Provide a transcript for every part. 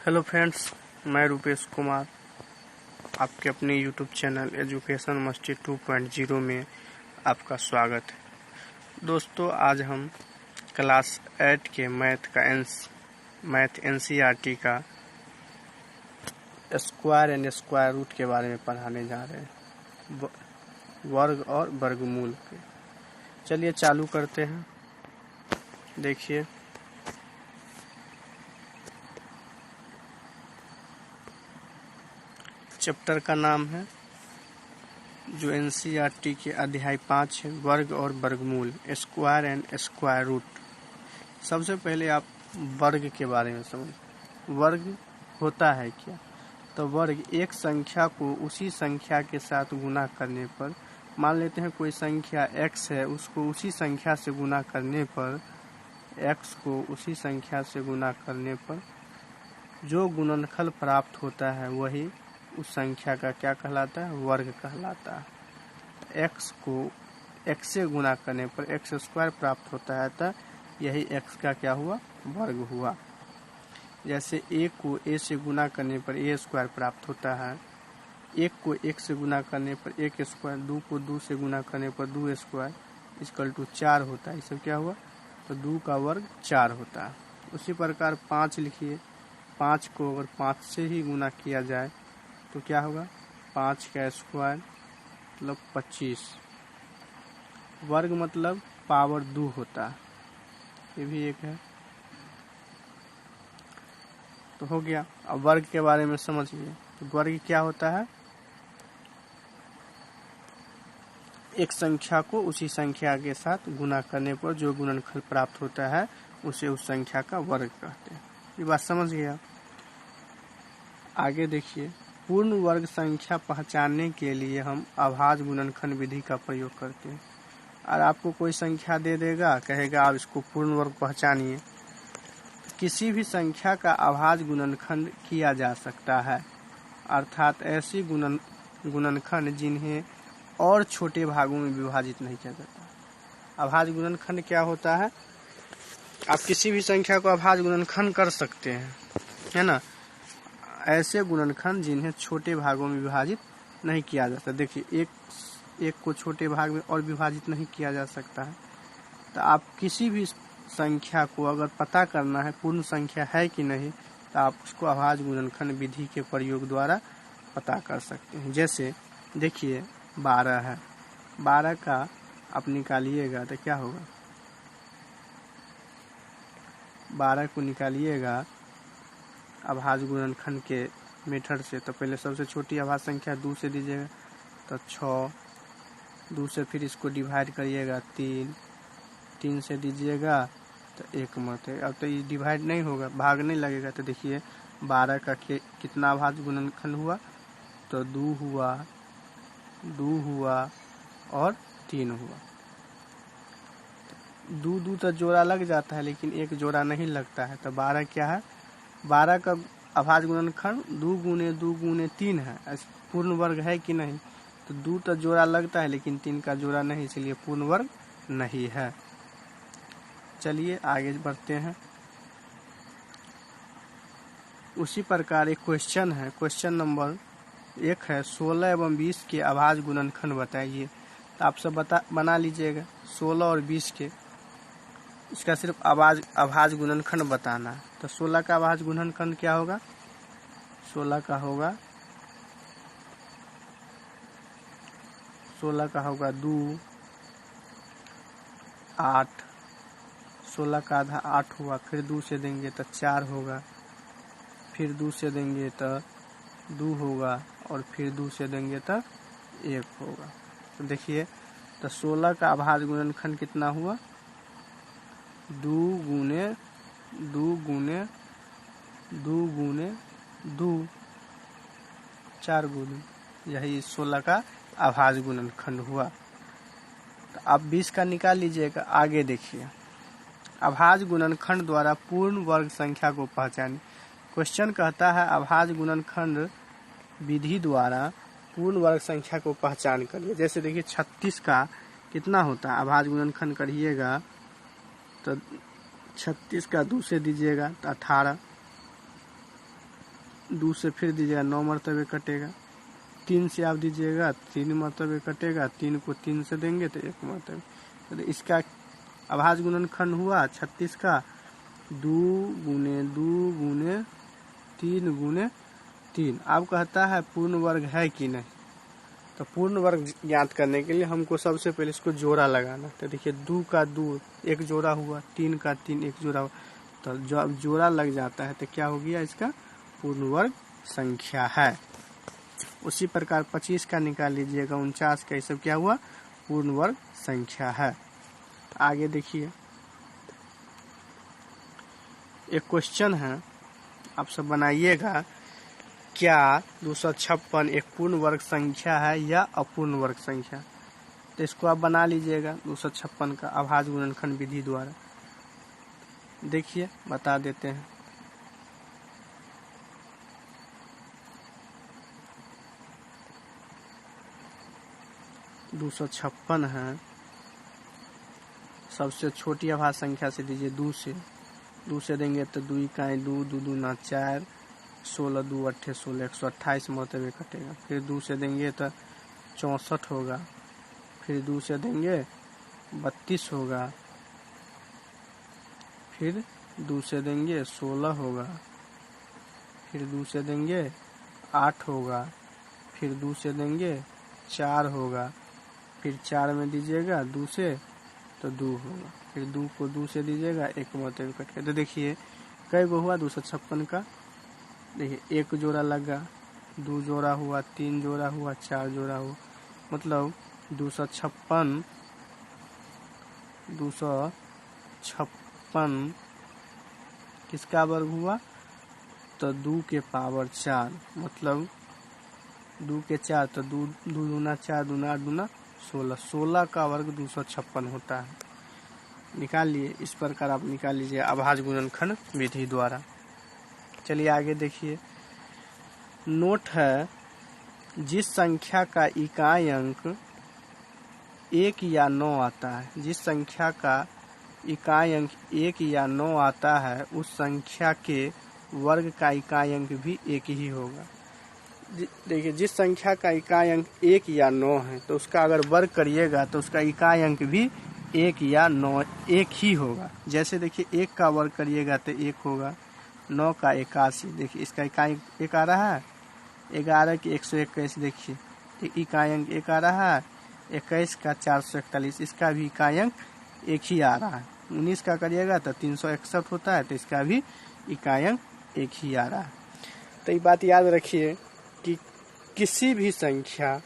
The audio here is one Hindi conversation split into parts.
हेलो फ्रेंड्स, मैं रूपेश कुमार आपके अपने यूट्यूब चैनल एजुकेशन मस्ती 2.0 में आपका स्वागत है। दोस्तों, आज हम क्लास 8 के मैथ एनसीईआरटी का स्क्वायर एंड स्क्वायर रूट के बारे में पढ़ाने जा रहे हैं, वर्ग और वर्गमूल के। चलिए चालू करते हैं। देखिए, चैप्टर का नाम है जो एनसीईआरटी के अध्याय 5 है, वर्ग और वर्गमूल, स्क्वायर एंड स्क्वायर रूट। सबसे पहले आप वर्ग के बारे में समझ। वर्ग होता है क्या? तो वर्ग एक संख्या को उसी संख्या के साथ गुना करने पर, मान लेते हैं कोई संख्या x है, उसको उसी संख्या से गुना करने पर, x को उसी संख्या से गुना करने पर जो गुणनफल प्राप्त होता है वही उस संख्या का क्या कहलाता है? वर्ग कहलाता है। x को x से गुना करने पर x स्क्वायर प्राप्त होता है, तो यही x का क्या हुआ? वर्ग हुआ। जैसे 1 को a से गुना करने पर a स्क्वायर प्राप्त होता है, 1 को 1 से गुना करने पर 1 स्क्वायर, 2 को 2 से गुना करने पर 2 स्क्वायर इक्वल टू 4 होता है। इससे क्या हुआ? तो 2 का वर्ग 4 होता है। उसी प्रकार 5 लिखिए, 5 को अगर 5 से ही गुना किया जाए तो क्या होगा? 5 का स्क्वायर मतलब 25। वर्ग मतलब पावर 2 होता है। ये भी एक है। तो हो गया। अब वर्ग के बारे में समझिए। तो वर्ग क्या होता है? एक संख्या को उसी संख्या के साथ गुना करने पर जो गुणनफल प्राप्त होता है उसे उस संख्या का वर्ग कहते हैं। ये बात समझ गया। आगे देखिए, पूर्ण वर्ग संख्या पहचानने के लिए हम अभाज्य गुणनखंड विधि का प्रयोग करते हैं। और आपको कोई संख्या दे देगा, कहेगा आप इसको पूर्ण वर्ग पहचानिए। किसी भी संख्या का अभाज्य गुणनखंड किया जा सकता है, अर्थात ऐसी गुणनखंड जिन्हें और छोटे भागों में विभाजित नहीं किया जाता। अभाज्य गुणनखंड क्या होता है? आप किसी भी संख्या को अभाज्य गुणनखंड कर सकते हैं, है ना। ऐसे गुणनखंड जिन्हें छोटे भागों में विभाजित नहीं किया जाता। देखिए, एक को छोटे भाग में और विभाजित नहीं किया जा सकता है। तो आप किसी भी संख्या को अगर पता करना है पूर्ण संख्या है कि नहीं, तो आप उसको अभाज्य गुणनखंड विधि के प्रयोग द्वारा पता कर सकते हैं। जैसे देखिए, 12 है, 12 का आप निकालिएगा तो क्या होगा? 12 को निकालिएगा अभाज्य गुणनखंड के मेथड से, तो पहले सबसे छोटी अभाज्य संख्या 2 से दीजिएगा तो 6, 2 से फिर इसको डिवाइड करिएगा 3 से दीजिएगा तो 1 मत है। अब तो ये डिवाइड नहीं होगा, भाग नहीं लगेगा। तो देखिए 12 का कितना अभाज्य गुणनखंड हुआ? तो 2 हुआ, 2 हुआ और 3 हुआ। 2 तो जोड़ा लग जाता है, लेकिन एक जोड़ा नहीं लगता है। तो 12 क्या है? 12 का अभाज्य गुणनखंड 2 गुने 2 गुने 3 है। पूर्ण वर्ग है कि नहीं? तो 2 तो जोड़ा लगता है, लेकिन 3 का जोड़ा नहीं, इसलिए पूर्ण वर्ग नहीं है। चलिए आगे बढ़ते हैं। उसी प्रकार एक क्वेश्चन है, क्वेश्चन नंबर 1 है, 16 एवं 20 के अभाज्य गुणनखंड बताइए। तो आप सब बना लीजिएगा 16 और 20 के। इसका सिर्फ अभाज्य गुणनखंड बताना है। तो 16 का अभाज्य गुणनखंड क्या होगा? 16 का होगा 2, 8। 16 का आधा 8 हुआ, फिर 2 से देंगे तो 4 होगा, फिर 2 से देंगे तो 2 होगा, और फिर 2 से देंगे तो 1 होगा। तो देखिए, तो 16 का अभाज्य गुणनखंड कितना हुआ? 2 गुने 2 गुने 2 गुने 2, 4 गुने, यही 16 का अभाज्य गुणनखंड हुआ। तो आप 20 का निकाल लीजिएगा। आगे देखिए, अभाज्य गुणनखंड द्वारा पूर्ण वर्ग संख्या को पहचानिए। क्वेश्चन कहता है अभाज्य गुणनखंड विधि द्वारा पूर्ण वर्ग संख्या को पहचान करिए। जैसे देखिए 36 का कितना होता है? अभाज्य गुणनखंड करिएगा तो 36 का 2 से दीजिएगा तो 18, 2 से फिर दीजिएगा 9 मरतबे कटेगा। 3 से आप दीजिएगा 3 मरतबे कटेगा। 3 को 3 से देंगे तो 1 मरतबे। तो इसका अभाज्य गुणनखंड हुआ 36 का 2 गुने 2 गुने 3 गुने 3। अब कहता है पूर्ण वर्ग है कि नहीं। तो पूर्ण वर्ग ज्ञात करने के लिए हमको सबसे पहले इसको जोड़ा लगाना। तो देखिए 2 का 2 एक जोड़ा हुआ, 3 का 3 एक जोड़ा हुआ। तो जब जोड़ा लग जाता है तो क्या हो गया, इसका पूर्ण वर्ग संख्या है। उसी प्रकार 25 का निकाल लीजिएगा, 49 का, ये सब क्या हुआ, पूर्ण वर्ग संख्या है। आगे देखिए एक क्वेश्चन है, आप सब बनाइएगा। क्या 256 एक पूर्ण वर्ग संख्या है या अपूर्ण वर्ग संख्या। तो इसको आप बना लीजिएगा 256 का अभाज्य गुणनखंड विधि द्वारा। देखिए बता देते हैं। (256) है, सबसे छोटी अभाज्य संख्या से दीजिए 2 से। 2 से देंगे तो 2 इकाई 2, 2 दूना 4, 16 2 8 16, 128 मरतबे कटेगा। फिर 2 से देंगे तो 64 होगा। फिर 2 से देंगे 32 होगा। फिर 2 से देंगे 16 होगा। फिर 2 से देंगे 8 होगा। फिर 2 से देंगे 4 होगा। फिर 4 में दीजिएगा 2 से तो 2 होगा। फिर 2 को 2 से दीजिएगा 1 मरतबे कट के। तो देखिए कई गो हुआ 256 का। देखिए 1 जोड़ा लगा, 2 जोड़ा हुआ, 3 जोड़ा हुआ, 4 जोड़ा हुआ, मतलब 256 किसका वर्ग हुआ, तो 2 के पावर 4, मतलब 2 के 4, तो 2 दूना 4 दूना 8 दूना 16, 16 का वर्ग 256 होता है। निकाल लिए। इस प्रकार आप निकाल लीजिए अभाज्य गुणनखंड विधि द्वारा। चलिए आगे देखिए। नोट है, जिस संख्या का इकाई अंक 1 या 9 आता है, जिस संख्या का इकाई अंक 1 या 9 आता है, उस संख्या के वर्ग का इकाई अंक भी 1 ही होगा। देखिए जिस संख्या का इकाई अंक 1 या 9 है, तो उसका अगर वर्ग करिएगा तो उसका इकाई अंक भी 1 या 9 1 ही होगा। जैसे देखिए 1 का वर्ग करिएगा तो 1 होगा, 9 का 81। देखिए इसका इकाई 1 आ रहा है। 11 की 121, देखिए इकाई अंक 1 आ रहा है। 21 का 441, इसका भी इकाई अंक 1 ही आ रहा है। 19 का करिएगा तो 361 होता है, तो इसका भी इकाई अंक 1 ही आ रहा है। तो ये बात याद रखिए कि किसी भी संख्या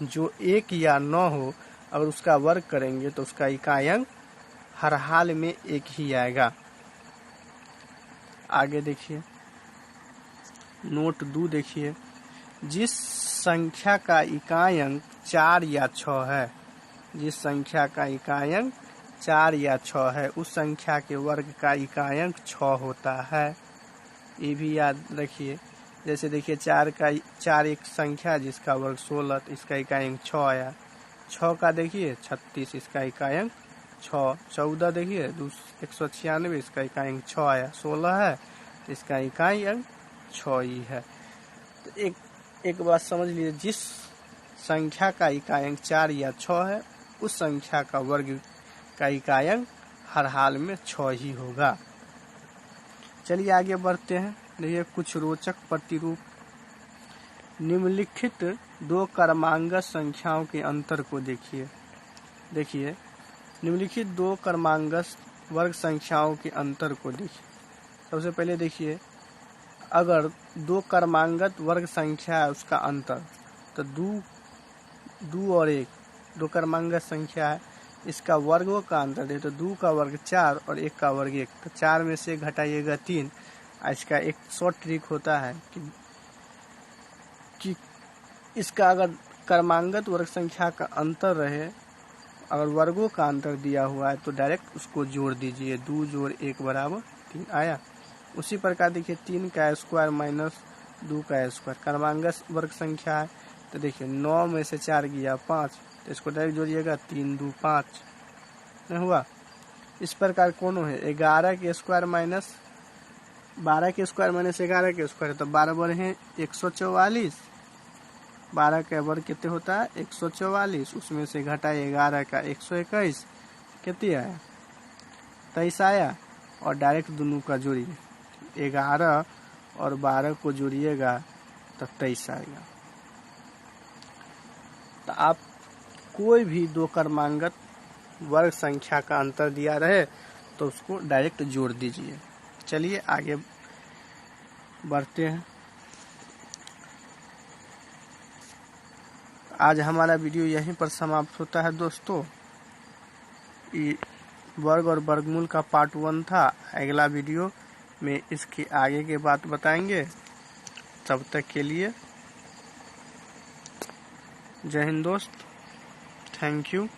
जो 1 या 9 हो, अगर उसका वर्ग करेंगे तो उसका इकाई अंक हर हाल में 1 ही आएगा। आगे देखिए नोट 2 देखिए। जिस संख्या का इकाई अंक 4 या 6 है, जिस संख्या का इकाई अंक 4 या 6 है, उस संख्या के वर्ग का इकाई अंक 6 होता है। ये भी याद रखिए। जैसे देखिए 4 एक संख्या है जिसका वर्ग 16, तो इसका इकाई अंक 6 आया। 6 का देखिए 36, इसका इकाई अंक 6। 14 देखिए 196, इसका इकाई अंक 6 आया। 16 है तो इसका इकाई अंक 6 ही है। तो एक बात समझ लीजिए, जिस संख्या का इकाई अंक 4 या 6 है, उस संख्या का वर्ग का इकाई अंक हर हाल में 6 ही होगा। चलिए आगे बढ़ते हैं। देखिए कुछ रोचक प्रतिरूप। निम्नलिखित 2 क्रमांगत संख्याओं के अंतर को देखिए। देखिए निम्नलिखित 2 क्रमांगत वर्ग संख्याओं के अंतर को देखिए। सबसे पहले देखिए, अगर 2 क्रमांगत वर्ग संख्या है उसका अंतर, तो 2 और 1 2 क्रमांगत संख्या है, इसका वर्गों का अंतर दे तो 2 का वर्ग 4 और 1 का वर्ग 1, तो 4 में से घटाइएगा 3। इसका एक शॉर्ट ट्रिक होता है कि इसका अगर क्रमांगत वर्ग संख्या का अंतर रहे, अगर वर्गों का अंतर दिया हुआ है तो डायरेक्ट उसको जोड़ दीजिए। 2 जोड़ 1 बराबर 3 आया। उसी प्रकार देखिए 3 का स्क्वायर माइनस 2 का स्क्वायर क्रमांगत वर्ग संख्या है, तो देखिए 9 में से 4 गया 5, तो इसको डायरेक्ट जोड़िएगा 3 2 5 नहीं हुआ। इस प्रकार कौन है 11 के स्क्वायर माइनस 12 के स्क्वायर माइनस 11 के स्क्वायर, तो 12 बार है 144। 12 का वर्ग कितने होता है 144, उसमें से घटाए 11 का 121, कितने आया 23 आया। और डायरेक्ट दोनों का जोड़िए, 11 और 12 को जोड़िएगा तो 23 आएगा। तो आप कोई भी दो क्रमांगत वर्ग संख्या का अंतर दिया रहे तो उसको डायरेक्ट जोड़ दीजिए। चलिए आगे बढ़ते हैं। आज हमारा वीडियो यहीं पर समाप्त होता है दोस्तों। ये वर्ग और वर्गमूल का पार्ट 1 था। अगला वीडियो में इसके आगे के बात बताएंगे। तब तक के लिए जय हिंद दोस्त, थैंक यू।